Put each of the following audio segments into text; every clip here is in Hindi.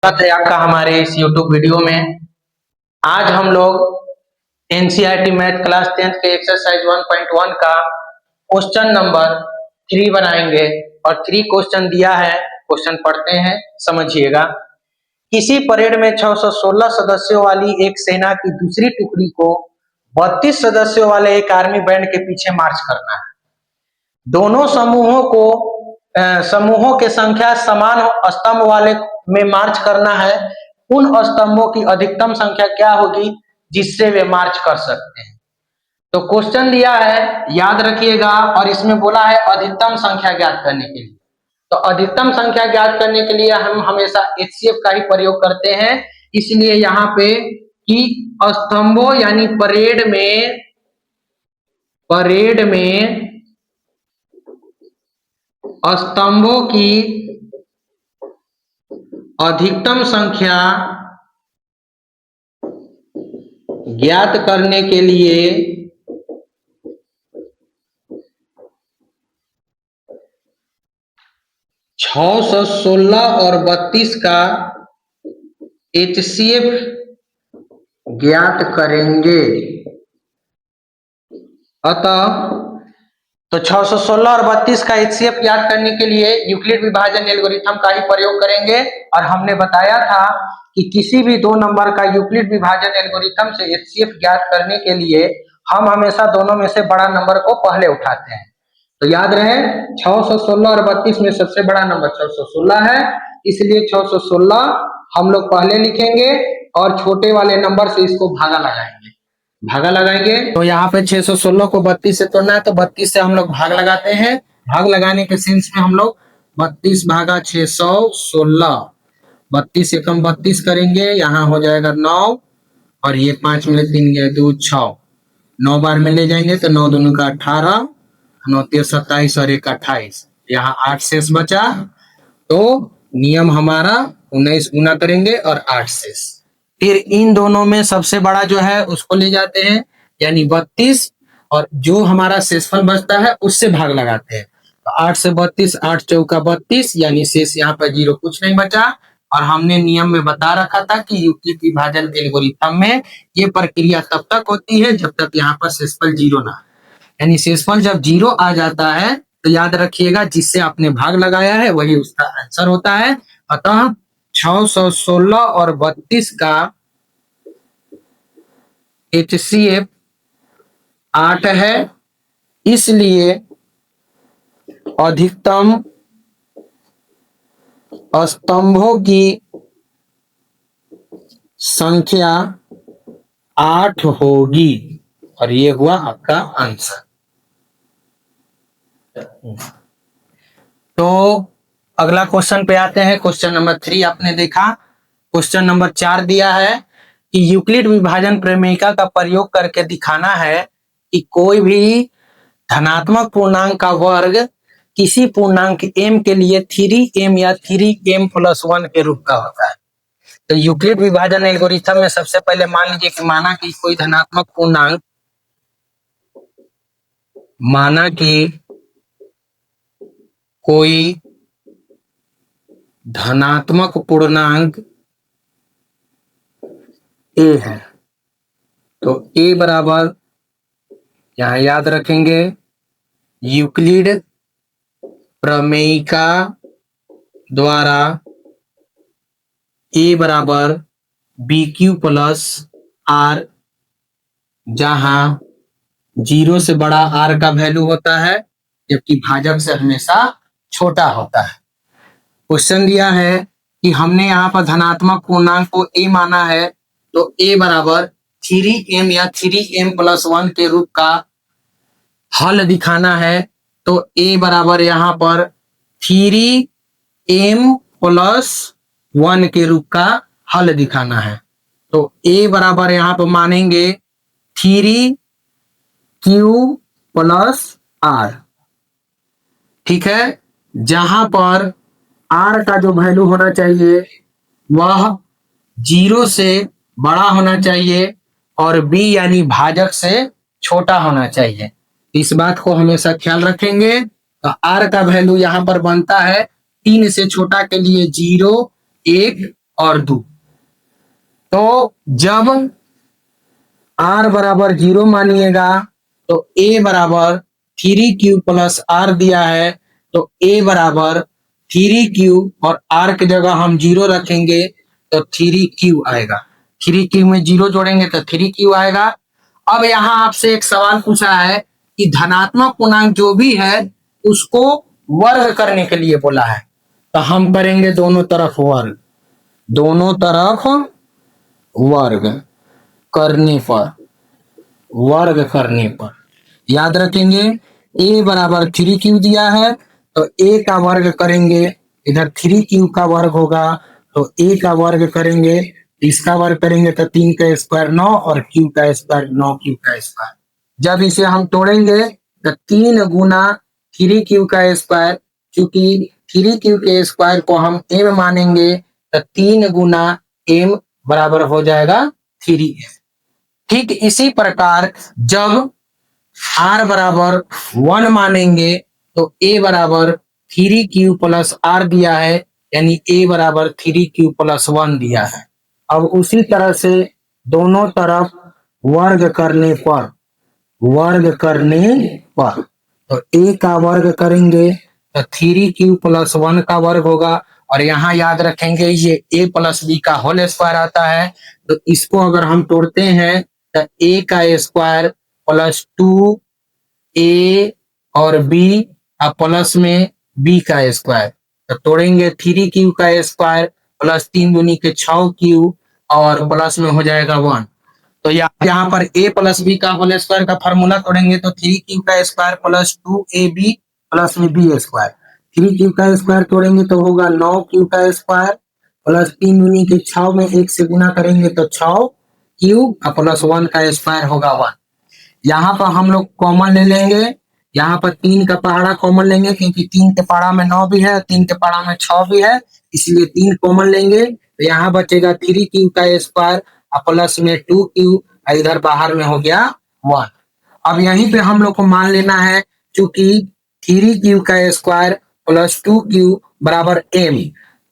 स्वागत है आपका हमारे इस YouTube वीडियो में। आज हम लोग एनसीईआरटी मैथ क्लास 10th के एक्सरसाइज 1.1 का क्वेश्चन नंबर 3 बनाएंगे और 3 क्वेश्चन दिया है। क्वेश्चन पढ़ते हैं, समझिएगा। किसी परेड में 616 सदस्यों वाली एक सेना की दूसरी टुकड़ी को 32 सदस्यों वाले एक आर्मी बैंड के पीछे मार्च करना है। दोनों समूहों के संख्या समान स्तंभ वाले में मार्च करना है। उन स्तंभों की अधिकतम संख्या क्या होगी जिससे वे मार्च कर सकते हैं। तो क्वेश्चन दिया है, याद रखिएगा, और इसमें बोला है अधिकतम संख्या ज्ञात करने के लिए। तो अधिकतम संख्या ज्ञात करने के लिए हम हमेशा एचसीएफ का ही प्रयोग करते हैं। इसलिए यहाँ पे कि स्तंभों यानी परेड में स्तंभों की अधिकतम संख्या ज्ञात करने के लिए छह सौ 16 और 32 का एचसीएफ ज्ञात करेंगे। अतः तो 616 और 32 का एचसीएफ ज्ञात करने के लिए यूक्लिड विभाजन एल्गोरिथम का ही प्रयोग करेंगे। और हमने बताया था कि किसी भी दो नंबर का यूक्लिड विभाजन एल्गोरिथम से एचसीएफ ज्ञात करने के लिए हम हमेशा दोनों में से बड़ा नंबर को पहले उठाते हैं। तो याद रहे 616 और 32 में सबसे बड़ा नंबर 616 है, इसलिए 616 हम लोग पहले लिखेंगे और छोटे वाले नंबर से इसको भागा लगाएंगे। तो यहाँ पे 616 को 32 से तोड़ना है, तो 32 से हम लोग भाग लगाते हैं। भाग लगाने के सेंस में हम लोग 32 भागा 616, 32 एकम 32 करेंगे, यहाँ हो जाएगा 9 और ये 5 मिले 3 गया 2 6, 9 बार में ले जाएंगे तो 9 दूनी का 18, 9 3 27 और 1 28, यहाँ 8 शेष बचा। तो नियम हमारा 19 गुना करेंगे और 8 शेष। फिर इन दोनों में सबसे बड़ा जो है उसको ले जाते हैं यानी 32, और जो हमारा शेषफल बचता है उससे भाग लगाते हैं। तो 8 से 32, 8 चौका 32, यानी शेष यहाँ पर 0 कुछ नहीं बचा। और हमने नियम में बता रखा था कि यूक्लिड विभाजन एल्गोरिथम में ये प्रक्रिया तब तक होती है जब तक यहाँ पर शेषफल 0 ना, यानी शेषफल जब 0 आ जाता है तो याद रखिएगा जिससे आपने भाग लगाया है वही उसका आंसर होता है। अतः 616 और 32 का एचसीएफ 8 है, इसलिए अधिकतम स्तंभों की संख्या 8 होगी और ये हुआ आपका आंसर। तो अगला क्वेश्चन पे आते हैं। क्वेश्चन नंबर 3 आपने देखा। क्वेश्चन नंबर 4 दिया है कि यूक्लिड विभाजन प्रमेयिका का प्रयोग करके दिखाना है कि कोई भी धनात्मक पूर्णांक का वर्ग किसी पूर्णांक m के लिए 3m या 3m+1 के रूप का होता है। तो यूक्लिड विभाजन एल्गोरिथम में सबसे पहले मान लीजिए कि माना कि कोई धनात्मक पूर्णांक a है। तो a बराबर, यहां याद रखेंगे, यूक्लिड प्रमेयिका द्वारा a बराबर BQ+R, जहां 0 से बड़ा r का वैल्यू होता है जबकि भाजक से हमेशा छोटा होता है। क्वेश्चन दिया है कि हमने यहाँ पर धनात्मक पूर्णांक को a माना है, तो a बराबर 3m या 3m+1 के रूप का हल दिखाना है। तो a बराबर यहाँ पर 3m+1 के रूप का हल दिखाना है। तो a बराबर यहाँ पर मानेंगे 3q+r, ठीक है, जहां पर r का जो वैल्यू होना चाहिए वह 0 से बड़ा होना चाहिए और b यानी भाजक से छोटा होना चाहिए। इस बात को हमेशा ख्याल रखेंगे। तो r का वैल्यू यहाँ पर बनता है 3 से छोटा के लिए 0, 1 और 2। तो जब r बराबर 0 मानिएगा तो a बराबर 3q प्लस r दिया है, तो a बराबर 3q और r की जगह हम 0 रखेंगे तो 3q आएगा। 3q में 0 जोड़ेंगे तो 3q आएगा। अब यहाँ आपसे एक सवाल पूछा है कि धनात्मक पूर्णांक जो भी है उसको वर्ग करने के लिए बोला है, तो हम करेंगे दोनों तरफ वर्ग। दोनों तरफ वर्ग करने पर, वर्ग करने पर याद रखेंगे a बराबर 3q दिया है तो a का वर्ग करेंगे, इधर 3q का वर्ग होगा तो a का वर्ग करेंगे, इसका वर्ग करेंगे तो 3 का स्क्वायर 9 और q का स्क्वायर 9q का स्क्वायर। जब इसे हम तोड़ेंगे तो 3 गुना 3q का स्क्वायर, क्योंकि 3q के स्क्वायर को हम m मानेंगे तो 3 गुना m बराबर हो जाएगा 3m। ठीक इसी प्रकार जब r बराबर 1 मानेंगे तो a बराबर 3q प्लस r दिया है, यानी a बराबर 3q प्लस 1 दिया है। अब उसी तरह से दोनों तरफ वर्ग करने पर, वर्ग करने पर तो a का वर्ग करेंगे तो 3q प्लस 1 का वर्ग होगा, और यहाँ याद रखेंगे ये a प्लस बी का होल स्क्वायर आता है, तो इसको अगर हम तोड़ते हैं तो a का स्क्वायर प्लस 2a और b और प्लस में b का स्क्वायर, तो तोड़ेंगे 3q का स्क्वायर प्लस 3 दूनी के 6q और प्लस में हो जाएगा 1। तो यहाँ पर a प्लस बी का होल स्क्वायर का फॉर्मूला तोड़ेंगे तो 3q का स्क्वायर प्लस 2ab प्लस में b स्क्वायर। 3q का स्क्वायर तोड़ेंगे तो होगा 9q का स्क्वायर प्लस 3 दूनी के 6 में 1 से गुना करेंगे तो 6q प्लस 1 का स्क्वायर होगा 1। यहाँ पर हम लोग कॉमन ले लेंगे, यहाँ पर 3 का पहाड़ा कॉमन लेंगे क्योंकि 3 के पहाड़ा में 9 भी है, 3 के पहाड़ा में 6 भी है, इसलिए 3 कॉमन लेंगे तो यहाँ बचेगा 3q का स्क्वायर प्लस में 2q, इधर बाहर में हो गया 1। अब यहीं पे हम लोग को मान लेना है क्योंकि 3q का स्क्वायर प्लस 2q बराबर m,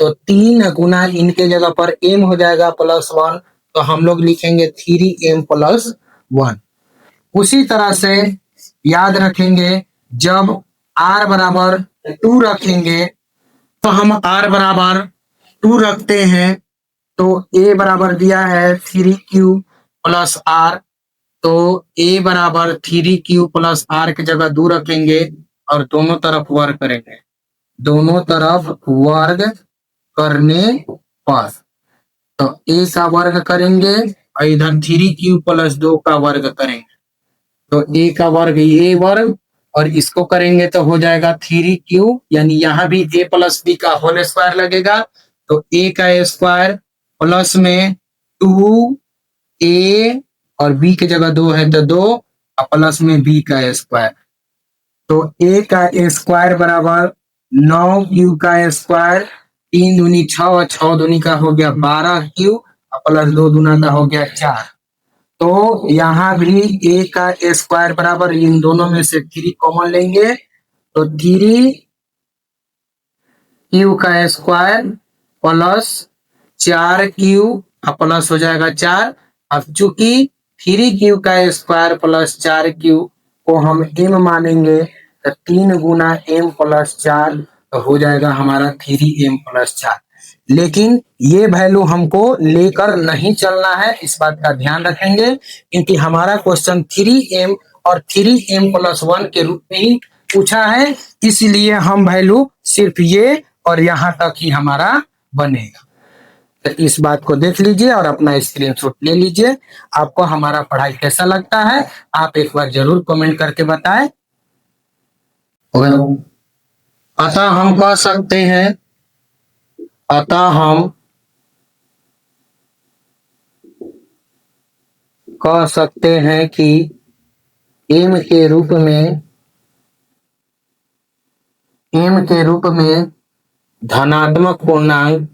तो 3 गुना इनके जगह पर m हो जाएगा प्लस 1, तो हम लोग लिखेंगे 3m प्लस 1। उसी तरह से याद रखेंगे जब r बराबर 2 रखेंगे तो हम r बराबर 2 रखते हैं तो a बराबर दिया है 3q प्लस r, तो a बराबर 3q प्लस r की जगह 2 रखेंगे और दोनों तरफ वर्ग करेंगे। दोनों तरफ वर्ग करने पर तो a का वर्ग करेंगे और इधर 3q प्लस 2 का वर्ग करेंगे, तो a का वर्ग ये वर्ग और इसको करेंगे तो हो जाएगा 3q, यानी यहाँ भी a प्लस b का होल स्क्वायर लगेगा, तो a का स्क्वायर प्लस में 2a और b की जगह 2 है तो 2 और प्लस में b का स्क्वायर, तो a का स्क्वायर बराबर 9q का स्क्वायर, 3 दूनी 6 और 6 दूनी का हो गया 12q और प्लस 2 दूना का हो गया 4। तो यहाँ भी a का स्क्वायर बराबर इन दोनों में से 3 कॉमन लेंगे तो 3q का स्क्वायर प्लस 4q प्लस हो जाएगा 4। अब चूंकि 3q का स्क्वायर प्लस 4q को हम m मानेंगे तो 3 गुना m प्लस 4 तो हो जाएगा हमारा 3m प्लस 4। लेकिन ये वैल्यू हमको लेकर नहीं चलना है, इस बात का ध्यान रखेंगे क्योंकि हमारा क्वेश्चन 3m और 3m प्लस 1 के रूप में ही पूछा है, इसलिए हम वैल्यू सिर्फ ये और यहाँ तक ही हमारा बनेगा। तो इस बात को देख लीजिए और अपना स्क्रीनशॉट ले लीजिए। आपको हमारा पढ़ाई कैसा लगता है आप एक बार जरूर कमेंट करके बताएं। अतः हम कह सकते हैं, अतः हम कह सकते हैं कि m के रूप में धनात्मक पूर्णांक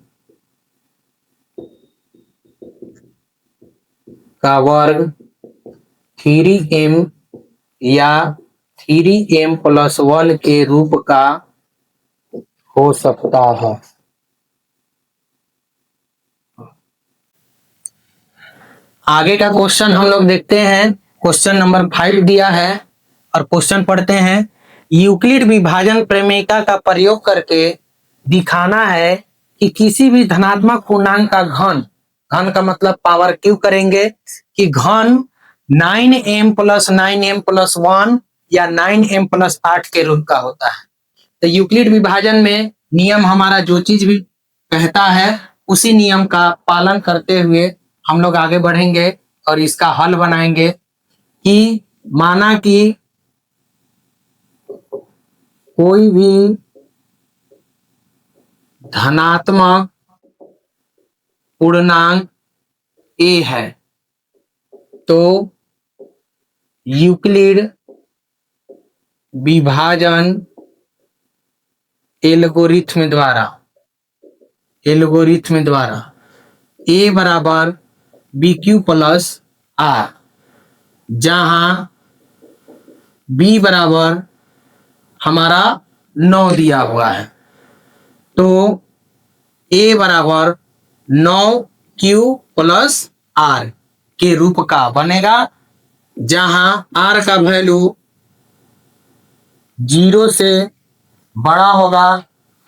का वर्ग 3m या 3m प्लस 1 के रूप का हो सकता है। आगे का क्वेश्चन हम लोग देखते हैं। क्वेश्चन नंबर 5 दिया है और क्वेश्चन पढ़ते हैं। यूक्लिड विभाजन प्रमेयिका का प्रयोग करके दिखाना है कि किसी भी धनात्मक पूर्णांक का घन, घन का मतलब पावर क्यू करेंगे, कि घन 9m + 9m + 1 या 9m + 8 के रूप का होता है। तो यूक्लिड विभाजन में नियम हमारा जो चीज भी कहता है उसी नियम का पालन करते हुए हम लोग आगे बढ़ेंगे और इसका हल बनाएंगे। कि माना कि कोई भी धनात्मक पूर्णांक a है तो यूक्लिड विभाजन एल्गोरिथ्म द्वारा a बराबर BQ + R, जहां b बराबर हमारा 9 दिया हुआ है, तो a बराबर 9Q + R के रूप का बनेगा, जहां R का वैल्यू 0 से बड़ा होगा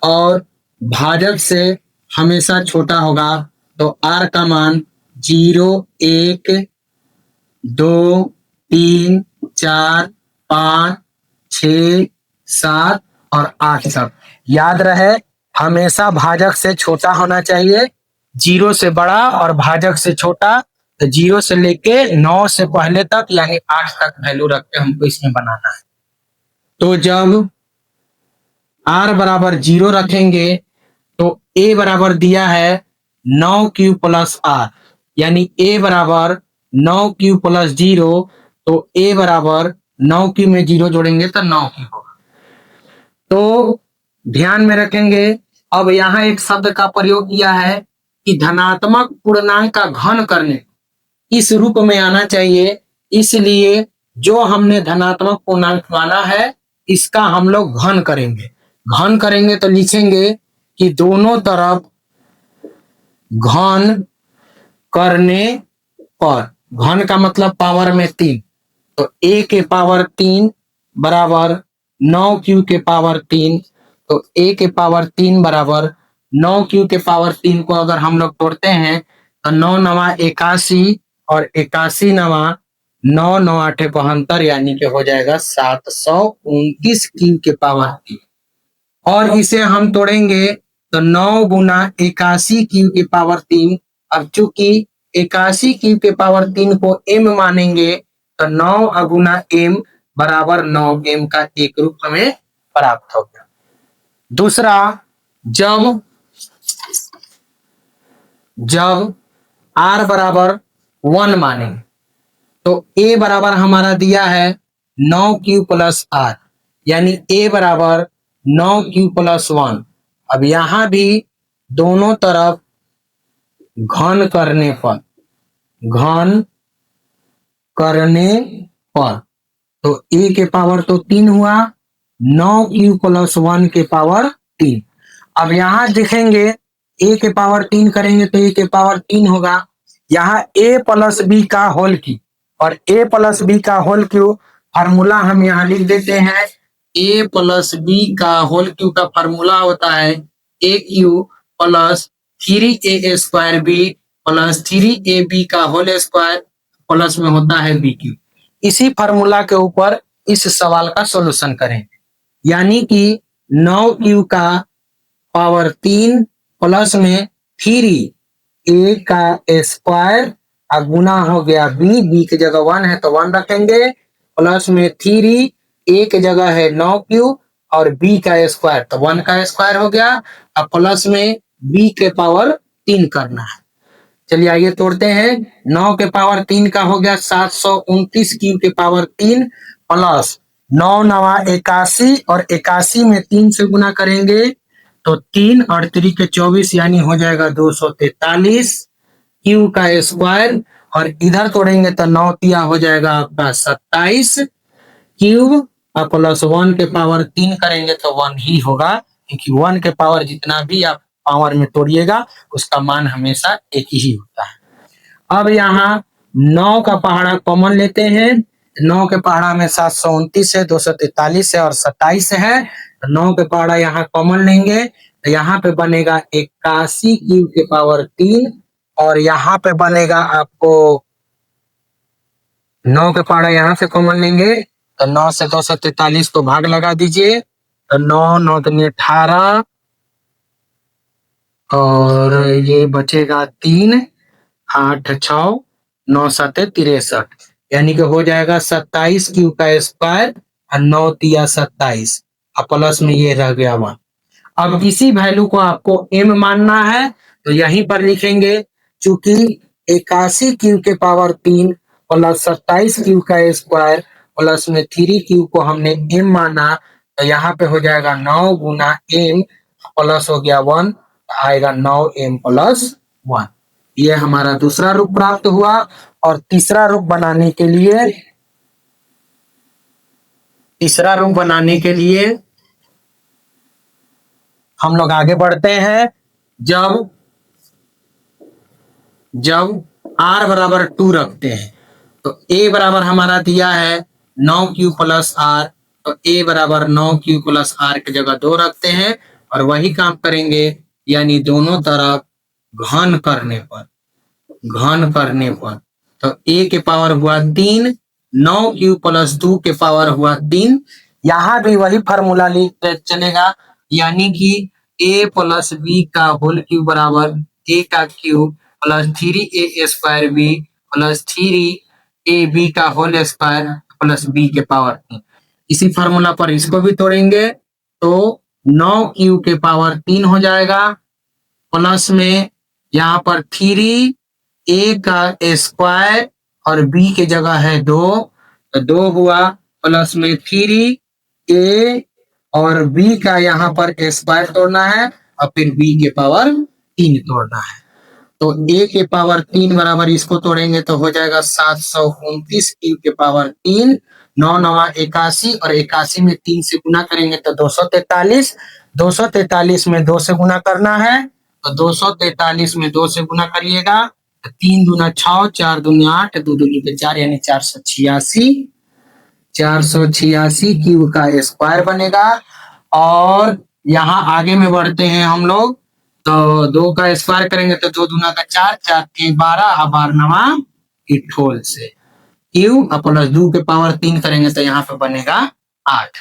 और भाजक से हमेशा छोटा होगा। तो R का मान 0, 1, 2, 3, 4, 5, 6, 7 और 8 तक। याद रहे हमेशा भाजक से छोटा होना चाहिए, 0 से बड़ा और भाजक से छोटा। तो 0 से लेके 9 से पहले तक यानी 8 तक वैल्यू रख के हमको इसमें बनाना है। तो जब R बराबर 0 रखेंगे तो A बराबर दिया है 9Q + R, यानी A बराबर 9Q + 0, तो A बराबर 9Q में 0 जोड़ेंगे तो 9Q होगा। तो ध्यान में रखेंगे। अब यहाँ एक शब्द का प्रयोग किया है कि धनात्मक पूर्णांक का घन करने इस रूप में आना चाहिए, इसलिए जो हमने धनात्मक पूर्णांक माना है इसका हम लोग घन करेंगे। घन करेंगे तो लिखेंगे कि दोनों तरफ घन करने पर, घन का मतलब पावर में 3, तो a के पावर 3 बराबर 9Q के पावर 3, तो a के पावर 3 बराबर 9Q के पावर 3 को अगर हम लोग तोड़ते हैं तो 9 9 81 और 81 9 9 9 8 72, यानी कि हो जाएगा 729 Q के पावर 3। और इसे हम तोड़ेंगे तो 9 × 81 Q के पावर 3। अब चूंकि 81 Q के पावर 3 को m मानेंगे तो 9 × m बराबर 9m का एक रूप हमें प्राप्त हो गया। दूसरा, जब R बराबर 1 मानेंगे तो A बराबर हमारा दिया है 9Q + R, यानी A बराबर 9Q + 1। अब यहां भी दोनों तरफ घन करने पर तो A के पावर तो 3 हुआ, 9Q + 1 के पावर 3। अब यहां देखेंगे A के पावर 3 करेंगे तो A के पावर 3 होगा। यहाँ A + B का होल क्यूब, और A + B का होल क्यूब फार्मूला हम यहाँ लिख देते हैं। A + B का होल क्यूब का फार्मूला होता है AQ + 3A² B + 3AB का होल स्क्वायर प्लस में होता है BQ। इसी फार्मूला के ऊपर इस सवाल का सॉल्यूशन करें, यानी कि 9Q का पावर 3 प्लस में 3A का स्क्वायर और गुना हो गया B की जगह 1 है तो 1 रखेंगे, प्लस में 3A की जगह है 9Q और B का स्क्वायर तो 1 का स्क्वायर हो गया, अब प्लस में B के पावर 3 करना है। चलिए आइए तोड़ते हैं। 9 के पावर 3 का हो गया 729 Q के पावर 3 प्लस 9 9 81 और 81 में 3 से गुना करेंगे तो 3 और 3 के 24, यानी हो जाएगा 243 Q का स्क्वायर, और इधर तोड़ेंगे तो 9 तिया हो जाएगा आपका 27 क्यूब और प्लस 1 के पावर 3 करेंगे तो 1 ही होगा, क्योंकि 1 के पावर जितना भी आप पावर में तोड़िएगा उसका मान हमेशा एक ही होता है। अब यहाँ 9 का पहाड़ा कॉमन लेते हैं। 9 के पहाड़ा में 729 है, 243 है और 27 है। तो 9 के पहाड़ा यहाँ कॉमन लेंगे तो यहाँ पे बनेगा 81 क्यूब के पावर 3 और यहाँ पे बनेगा आपको 9 के पहाड़ा यहाँ से कॉमन लेंगे तो 9 से 243 को भाग लगा दीजिए तो 9 9 दूनी 18 और ये बचेगा 3 8 6 9 7 63 यानी कि हो जाएगा 27 क्यू का स्क्वायर और 9 तिया 27 और प्लस में ये रह गया 1। अब इसी वैल्यू को आपको m मानना है तो यहीं पर लिखेंगे चूंकि 81 क्यू के पावर 3 प्लस 27 क्यू का स्क्वायर प्लस में 3 क्यू को हमने m माना तो यहाँ पे हो जाएगा 9 गुना m प्लस हो गया 1 आएगा 9m प्लस 1। ये हमारा दूसरा रूप प्राप्त हुआ और तीसरा रूप बनाने के लिए हम लोग आगे बढ़ते हैं। जब r बराबर 2 रखते हैं तो a बराबर हमारा दिया है 9 क्यू प्लस r तो a बराबर 9 क्यू प्लस r की जगह 2 रखते हैं और वही काम करेंगे यानी दोनों तरफ घन करने पर तो a के पावर हुआ 3 9 क्यू प्लस 2 के पावर हुआ 3। यहाँ भी वही फॉर्मूला चलेगा यानी कि a प्लस बी का होल क्यूब बराबर a का cube plus 3a square b plus 3ab का होल स्क्वायर प्लस b के पावर 3। इसी फॉर्मूला पर इसको भी तोड़ेंगे तो 9 क्यू के पावर 3 हो जाएगा प्लस में यहाँ पर 3a का स्क्वायर और b की जगह है 2 तो 2 हुआ प्लस में 3a और b का यहाँ पर स्क्वायर तोड़ना है और फिर b के पावर 3 तोड़ना है तो a के पावर 3 बराबर इसको तोड़ेंगे तो हो जाएगा 729 क्यू के पावर 3 9 9 81 और 81 में 3 से गुना करेंगे तो 243 243 में 2 से गुना करना है तो 243 में 2 से गुना करिएगा तो 3 दूना 6 4 दूनी 8 2 दूनी 4 यानी 486 क्यूब का स्क्वायर बनेगा। और यहाँ आगे में बढ़ते हैं हम लोग तो 2 का स्क्वायर करेंगे तो 2 दूना का 4 4 के 12 और 12 नवा 18 से क्यूब प्लस 2 के पावर 3 करेंगे तो यहाँ पे बनेगा 8।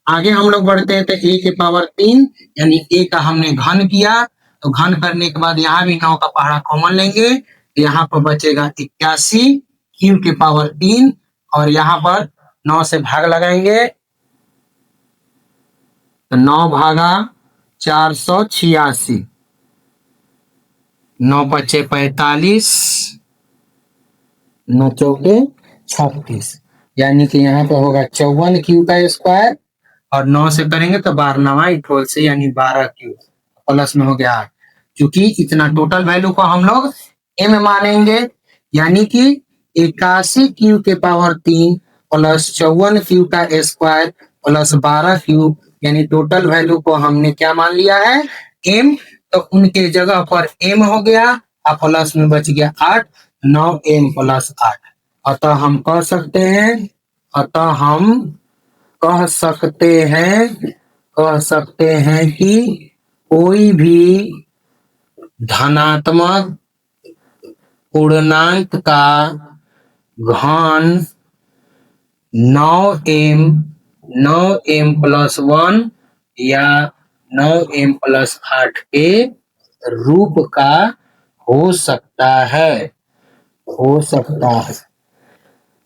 आगे हम लोग बढ़ते हैं तो a के पावर 3 यानी a का हमने घन किया तो घन करने के बाद यहाँ भी 9 का पहाड़ा कॉमन लेंगे तो यहाँ पर बचेगा 81 क्यू के पावर 3 और यहाँ पर 9 से भाग लगाएंगे तो 9 भागा 486 9 बचे 45 9 चौके 36 यानी कि यहाँ पे होगा 54 क्यू का स्क्वायर और 9 से करेंगे तो 12 नवा 18 से यानी 12 क्यू प्लस में हो गया 8। क्योंकि इतना टोटल वैल्यू को हम लोग m मानेंगे यानी कि 81 क्यू के पावर 3 प्लस 54 क्यू का स्क्वायर प्लस 12 क्यू यानी टोटल वैल्यू को हमने क्या मान लिया है m तो उनके जगह पर m हो गया और प्लस में बच गया 8 9m प्लस 8। अतः हम कह सकते हैं कि कोई भी धनात्मक पूर्णांक का घन 9m प्लस 1 या 9m प्लस 8 के रूप का हो सकता है।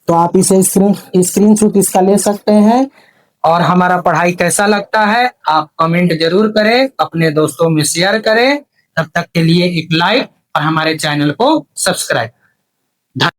तो आप इसे स्क्रीनशॉट इसका ले सकते हैं और हमारा पढ़ाई कैसा लगता है आप कमेंट जरूर करें, अपने दोस्तों में शेयर करें। तब तक के लिए एक लाइक और हमारे चैनल को सब्सक्राइब।